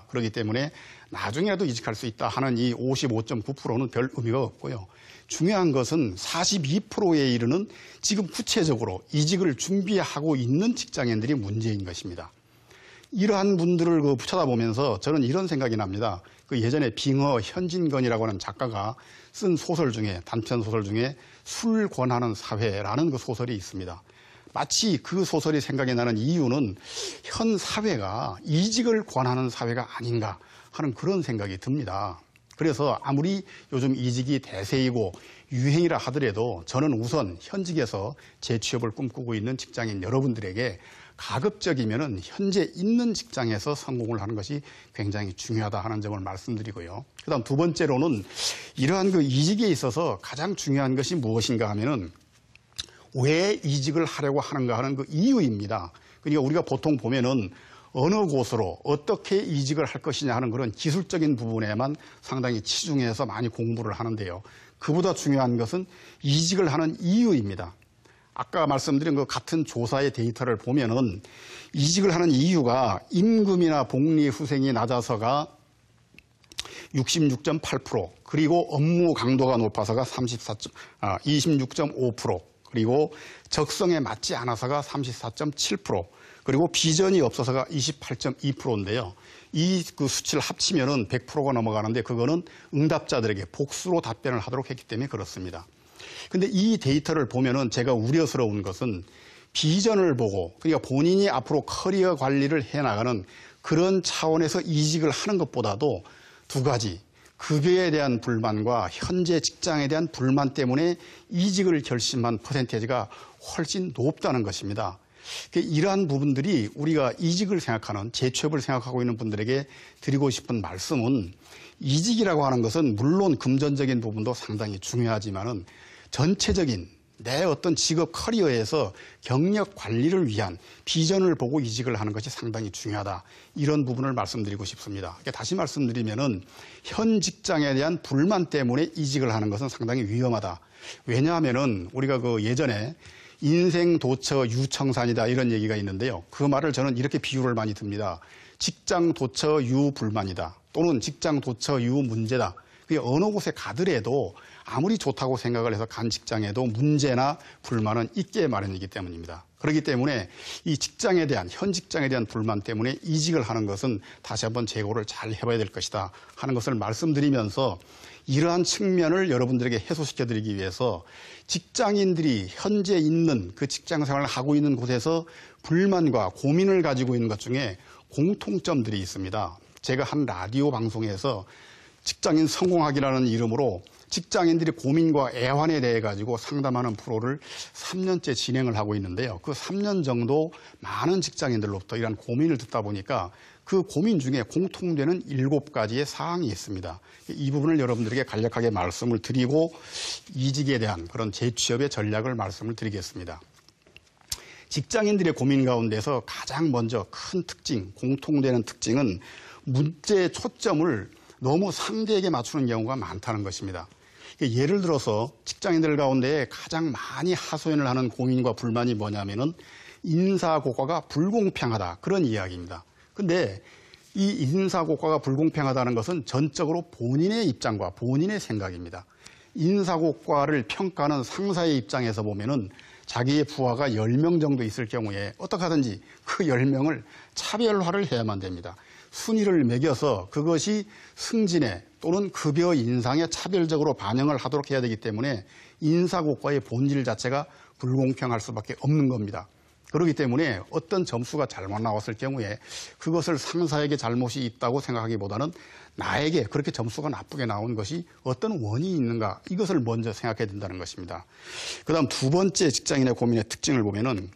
그렇기 때문에 나중에라도 이직할 수 있다 하는 이 55.9%는 별 의미가 없고요. 중요한 것은 42%에 이르는 지금 구체적으로 이직을 준비하고 있는 직장인들이 문제인 것입니다. 이러한 분들을 쳐다보면서 저는 이런 생각이 납니다. 예전에 빙어 현진건이라고 하는 작가가 쓴 소설 중에, 단편 소설 중에 술 권하는 사회라는 그 소설이 있습니다. 마치 그 소설이 생각이 나는 이유는 현 사회가 이직을 권하는 사회가 아닌가 하는 그런 생각이 듭니다. 그래서 아무리 요즘 이직이 대세이고 유행이라 하더라도 저는 우선 현직에서 재취업을 꿈꾸고 있는 직장인 여러분들에게 가급적이면은 현재 있는 직장에서 성공을 하는 것이 굉장히 중요하다 하는 점을 말씀드리고요. 그다음 두 번째로는 이러한 그 이직에 있어서 가장 중요한 것이 무엇인가 하면은 왜 이직을 하려고 하는가 하는 그 이유입니다. 그러니까 우리가 보통 보면은 어느 곳으로 어떻게 이직을 할 것이냐 하는 그런 기술적인 부분에만 상당히 치중해서 많이 공부를 하는데요. 그보다 중요한 것은 이직을 하는 이유입니다. 아까 말씀드린 그 같은 조사의 데이터를 보면은 이직을 하는 이유가 임금이나 복리 후생이 낮아서가 66.8%, 그리고 업무 강도가 높아서가 26.5%, 그리고 적성에 맞지 않아서가 34.7%, 그리고 비전이 없어서가 28.2%인데요. 이 그 수치를 합치면은 100%가 넘어가는데 그거는 응답자들에게 복수로 답변을 하도록 했기 때문에 그렇습니다. 근데 이 데이터를 보면은 제가 우려스러운 것은 비전을 보고, 그러니까 본인이 앞으로 커리어 관리를 해나가는 그런 차원에서 이직을 하는 것보다도 두 가지, 급여에 대한 불만과 현재 직장에 대한 불만 때문에 이직을 결심한 퍼센테이지가 훨씬 높다는 것입니다. 이러한 부분들이 우리가 이직을 생각하는, 재취업을 생각하고 있는 분들에게 드리고 싶은 말씀은, 이직이라고 하는 것은 물론 금전적인 부분도 상당히 중요하지만은 전체적인 내 어떤 직업 커리어에서 경력 관리를 위한 비전을 보고 이직을 하는 것이 상당히 중요하다. 이런 부분을 말씀드리고 싶습니다. 그러니까 다시 말씀드리면은 현 직장에 대한 불만 때문에 이직을 하는 것은 상당히 위험하다. 왜냐하면은 우리가 그 예전에 인생 도처 유청산이다 이런 얘기가 있는데요. 그 말을 저는 이렇게 비유를 많이 듭니다. 직장 도처 유 불만이다. 또는 직장 도처 유 문제다. 그게 어느 곳에 가더라도 아무리 좋다고 생각을 해서 간 직장에도 문제나 불만은 있게 마련이기 때문입니다. 그렇기 때문에 이 직장에 대한, 현 직장에 대한 불만 때문에 이직을 하는 것은 다시 한번 재고를 잘 해봐야 될 것이다 하는 것을 말씀드리면서, 이러한 측면을 여러분들에게 해소시켜드리기 위해서 직장인들이 현재 있는 그 직장 생활을 하고 있는 곳에서 불만과 고민을 가지고 있는 것 중에 공통점들이 있습니다. 제가 한 라디오 방송에서 직장인 성공학이라는 이름으로 직장인들이 고민과 애환에 대해 가지고 상담하는 프로를 3년째 진행을 하고 있는데요. 그 3년 정도 많은 직장인들로부터 이런 고민을 듣다 보니까 그 고민 중에 공통되는 7가지의 사항이 있습니다. 이 부분을 여러분들에게 간략하게 말씀을 드리고 이직에 대한 그런 재취업의 전략을 말씀을 드리겠습니다. 직장인들의 고민 가운데서 가장 먼저 큰 특징, 공통되는 특징은 문제의 초점을 너무 상대에게 맞추는 경우가 많다는 것입니다. 예를 들어서 직장인들 가운데 가장 많이 하소연을 하는 고민과 불만이 뭐냐면은 인사고과가 불공평하다, 그런 이야기입니다. 근데 이 인사고과가 불공평하다는 것은 전적으로 본인의 입장과 본인의 생각입니다. 인사고과를 평가하는 상사의 입장에서 보면은 자기의 부하가 10명 정도 있을 경우에 어떻게 하든지 그 10명을 차별화를 해야만 됩니다. 순위를 매겨서 그것이 승진에 또는 급여 인상에 차별적으로 반영을 하도록 해야 되기 때문에 인사고과의 본질 자체가 불공평할 수밖에 없는 겁니다. 그렇기 때문에 어떤 점수가 잘못 나왔을 경우에 그것을 상사에게 잘못이 있다고 생각하기보다는 나에게 그렇게 점수가 나쁘게 나온 것이 어떤 원인이 있는가, 이것을 먼저 생각해야 된다는 것입니다. 그다음 두 번째 직장인의 고민의 특징을 보면은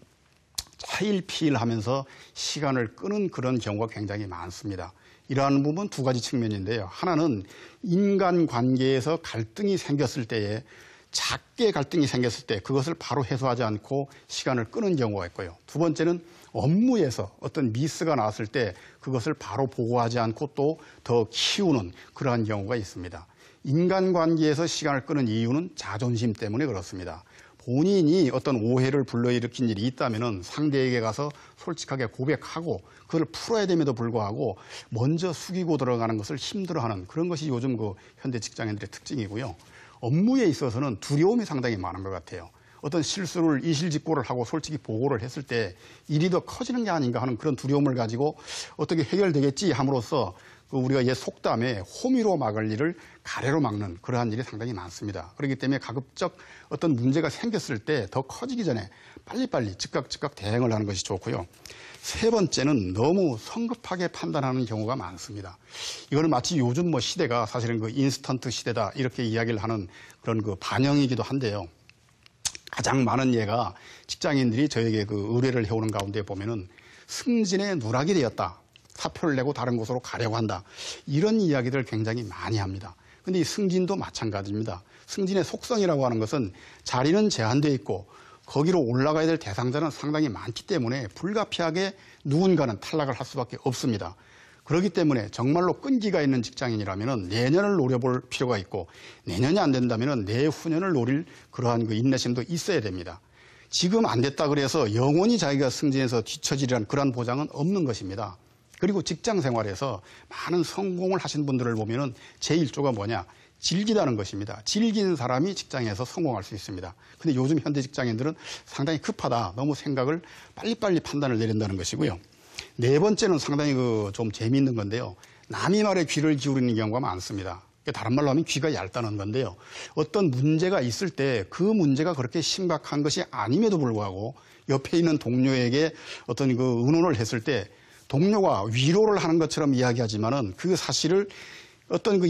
차일피일하면서 시간을 끄는 그런 경우가 굉장히 많습니다. 이러한 부분 두 가지 측면인데요. 하나는 인간관계에서 갈등이 생겼을 때에, 작게 갈등이 생겼을 때 그것을 바로 해소하지 않고 시간을 끄는 경우가 있고요. 두 번째는 업무에서 어떤 미스가 나왔을 때 그것을 바로 보고하지 않고 또 더 키우는 그러한 경우가 있습니다. 인간관계에서 시간을 끄는 이유는 자존심 때문에 그렇습니다. 본인이 어떤 오해를 불러일으킨 일이 있다면은 상대에게 가서 솔직하게 고백하고 그걸 풀어야 됨에도 불구하고 먼저 숙이고 들어가는 것을 힘들어하는 그런 것이 요즘 그 현대 직장인들의 특징이고요. 업무에 있어서는 두려움이 상당히 많은 것 같아요. 어떤 실수를 이실직고를 하고 솔직히 보고를 했을 때 일이 더 커지는 게 아닌가 하는 그런 두려움을 가지고 어떻게 해결되겠지 함으로써 우리가 옛 속담에 호미로 막을 일을 가래로 막는 그러한 일이 상당히 많습니다. 그렇기 때문에 가급적 어떤 문제가 생겼을 때 더 커지기 전에 빨리빨리 즉각 대응을 하는 것이 좋고요. 세 번째는 너무 성급하게 판단하는 경우가 많습니다. 이거는 마치 요즘 뭐 시대가 사실은 그 인스턴트 시대다 이렇게 이야기를 하는 그런 그 반영이기도 한데요. 가장 많은 예가 직장인들이 저에게 그 의뢰를 해오는 가운데 보면은 승진에 누락이 되었다. 사표를 내고 다른 곳으로 가려고 한다. 이런 이야기들 굉장히 많이 합니다. 근데 이 승진도 마찬가지입니다. 승진의 속성이라고 하는 것은 자리는 제한되어 있고 거기로 올라가야 될 대상자는 상당히 많기 때문에 불가피하게 누군가는 탈락을 할 수밖에 없습니다. 그렇기 때문에 정말로 끈기가 있는 직장인이라면 내년을 노려볼 필요가 있고 내년이 안 된다면 내후년을 노릴 그러한 그 인내심도 있어야 됩니다. 지금 안 됐다 그래서 영원히 자기가 승진해서 뒤처지리란 그러한 보장은 없는 것입니다. 그리고 직장 생활에서 많은 성공을 하신 분들을 보면은 제1조가 뭐냐? 즐기다는 것입니다. 즐기는 사람이 직장에서 성공할 수 있습니다. 근데 요즘 현대 직장인들은 상당히 급하다. 너무 생각을 빨리빨리 판단을 내린다는 것이고요. 네 번째는 상당히 좀 재미있는 건데요. 남의 말에 귀를 기울이는 경우가 많습니다. 다른 말로 하면 귀가 얇다는 건데요. 어떤 문제가 있을 때 그 문제가 그렇게 심각한 것이 아님에도 불구하고 옆에 있는 동료에게 어떤 그 의논을 했을 때 동료가 위로를 하는 것처럼 이야기하지만은 그 사실을 어떤 그